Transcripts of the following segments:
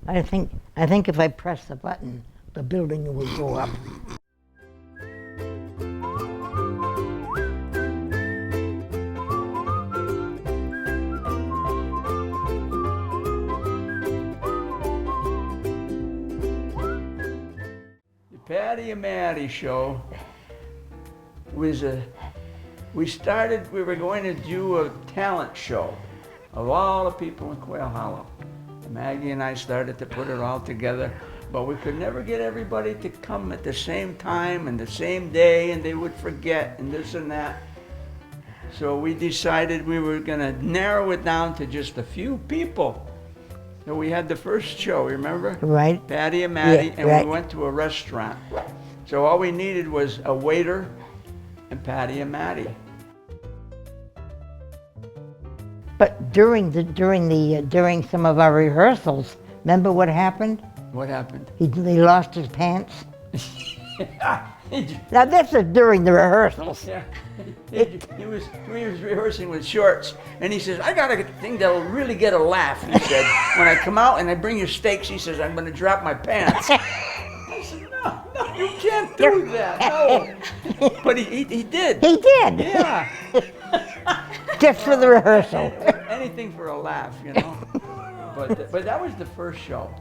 I think if I press the button, the building will go up. The Paddie and Maddie show was we were going to do a talent show of all the people in Quail Hollow. Maggie and I started to put it all together, but we could never get everybody to come at the same time and the same day, and they would forget and this and that. So we decided we were gonna narrow it down to just a few people. So we had the first show, remember? Right. Paddie and Maddie, Yeah, and right. we went to a restaurant. So all we needed was a waiter and Paddie and Maddie. But during some of our rehearsals, remember what happened? What happened? He lost his pants. Now this is during the rehearsals. Yeah. We was rehearsing with shorts, and he says, I got a thing that'll really get a laugh, he said. When I come out and I bring you steaks, he says, I'm gonna drop my pants. I said, no, you can't do that, no. But he did. He did. Yeah. Just for the rehearsal. Anything for a laugh, you know. But that was the first show,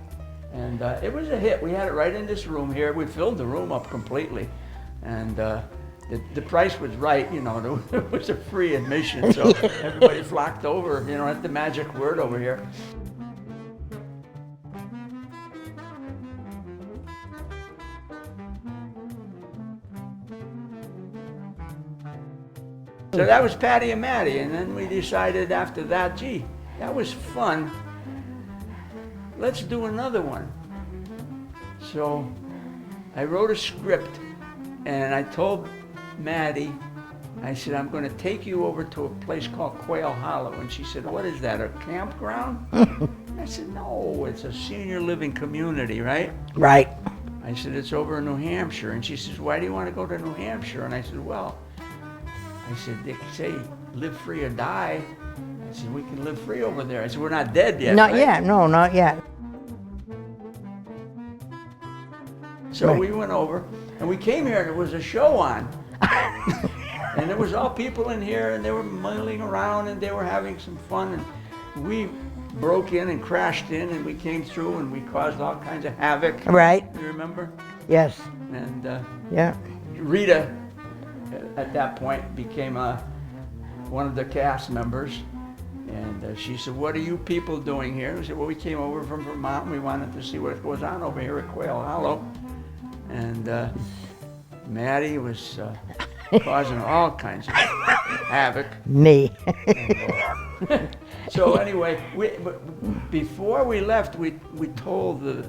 and it was a hit. We had it right in this room here. We filled the room up completely, and the price was right. You know, it was a free admission, so everybody flocked over. You know, that's the magic word over here. So that was Paddie and Maddie, and then we decided after that, gee, that was fun. Let's do another one. So I wrote a script, and I told Maddie, I said, I'm going to take you over to a place called Quail Hollow. And she said, what is that, a campground? I said, no, it's a senior living community, right? Right. I said, it's over in New Hampshire. And she says, why do you want to go to New Hampshire? And I said, well, I said, they say live free or die. I said, we can live free over there. I said, we're not dead yet. Not right? yet, no, not yet. So Right. we went over, and we came here, and there was a show on. And there was all people in here, and they were milling around, and they were having some fun. And we broke in and crashed in, and we came through, and we caused all kinds of havoc. Right. You remember? Yes. And Yeah. Rita, at that point, became one of the cast members. And she said, what are you people doing here? We said, well, we came over from Vermont, and we wanted to see what goes on over here at Quail Hollow. And Maddie was causing all kinds of havoc. Me. So anyway, before we left, we told the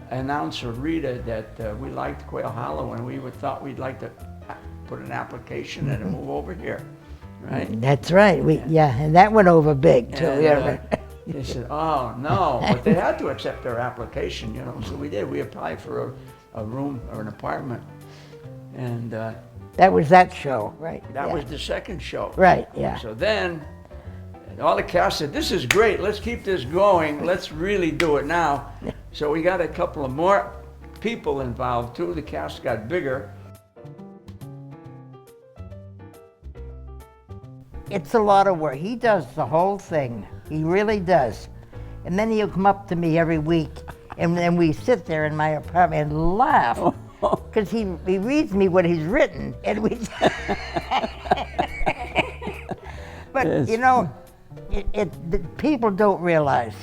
announcer Rita that we liked Quail Hollow, and we thought we'd like to put an application in and move over here, right? That's right. And that went over big too. And, Yeah. they said, oh no, but they had to accept our application, you know, so we did. We applied for a room or an apartment, and That was that show, right? that Yeah. was the second show. Right, yeah. So then, all the cast said, this is great, let's keep this going, let's really do it now. So we got a couple of more people involved too, the cast got bigger. It's a lot of work. He does the whole thing. He really does. And then he'll come up to me every week, and then we sit there in my apartment and laugh. Because he reads me what he's written, and we. But Yes. you know, the people don't realize.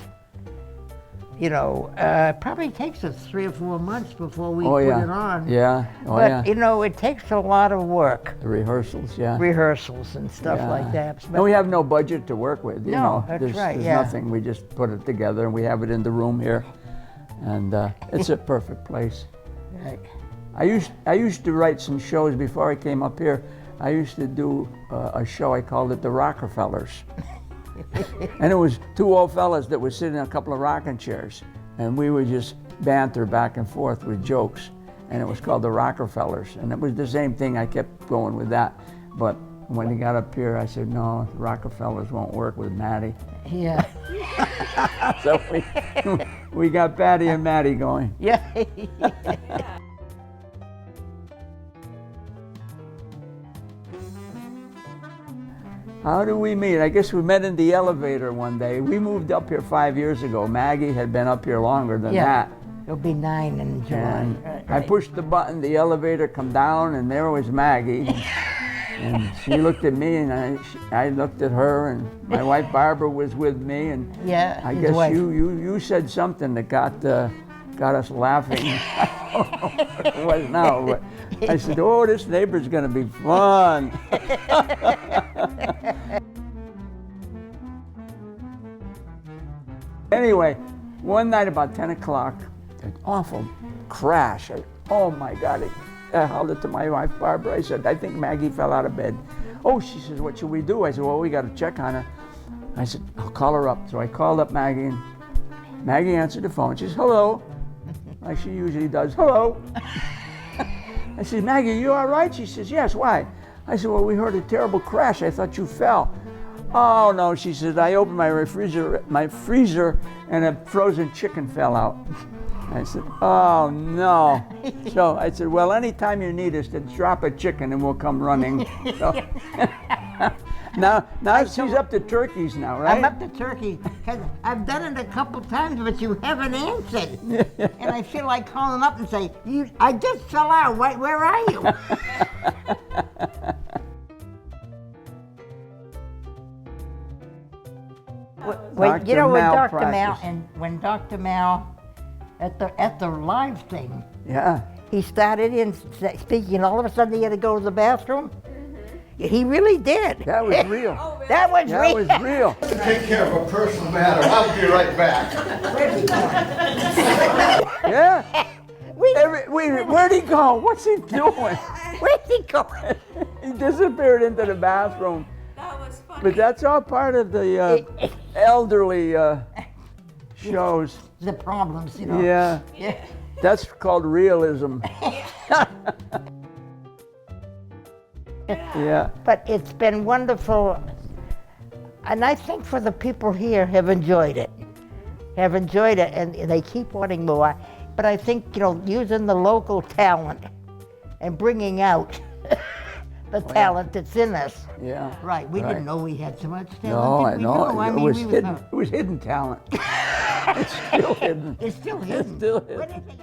You know, it probably takes us 3 or 4 months before we put it on. Yeah, oh But yeah. you know, it takes a lot of work, The rehearsals, yeah. rehearsals and stuff Yeah. like that. And we have no budget to work with, you No, know. that's There's, right, there's yeah. nothing, we just put it together, and we have it in the room here. And it's a perfect place. Right. I used to write some shows before I came up here. I used to do a show, I called it The Rockefellers. And it was 2 old fellas that were sitting in a couple of rocking chairs, and we would just banter back and forth with jokes. And it was called The Rockefellers. And it was the same thing, I kept going with that. But When he got up here, I said, no, the Rockefellers won't work with Maddie. Yeah. So we got Paddie and Maddie going. Yeah. How do we meet? I guess we met in the elevator one day. We moved up here 5 years ago. Maggie had been up here longer than that. It'll be 9 in July. And I pushed the button, the elevator come down, and there was Maggie. And she looked at me, and I looked at her, and my wife Barbara was with me, and Yeah, I his guess wife. you said something that got us laughing. I don't know what it was now, but I said, "Oh, this neighbor's going to be fun." Anyway, one night about 10 o'clock, an awful crash. Oh my God! I held it to my wife Barbara. I said, "I think Maggie fell out of bed." Oh, she says, "What should we do?" I said, "Well, we got to check on her." I said, "I'll call her up." So I called up Maggie, and Maggie answered the phone. She says, "Hello," like she usually does. "Hello." I said, "Maggie, you all right?" She says, "Yes." "Why?" I said, "Well, we heard a terrible crash. I thought you fell." "Oh no," she said, "I opened my freezer, and a frozen chicken fell out." I said, "Oh no." So I said, "Well, anytime you need us, just drop a chicken and we'll come running." So, now she's up to turkeys now, right? I'm up to turkey because I've done it a couple times, but you haven't answered. And I feel like calling up and say, I just fell out. Where are you? when Dr. Mal and when Dr. Mal at the live thing, Yeah. he started in speaking, and all of a sudden he had to go to the bathroom. He really did. That was real. That was real. That was real. Take care of a personal matter. I'll be right back. Yeah. Where'd he go? What's he doing? Where'd he go? He disappeared into the bathroom. That was funny. But that's all part of the elderly shows. The problems, you know. Yeah. Yeah. That's called realism. Yeah. But it's been wonderful, and I think for the people here have enjoyed it, and they keep wanting more. But I think, using the local talent and bringing out the talent that's in us. Yeah. Right, we didn't know we had so much talent. No, I did we? know. No, I It mean, was we hidden. It was hidden talent. It's still hidden. It's still hidden. It's still hidden. What is it?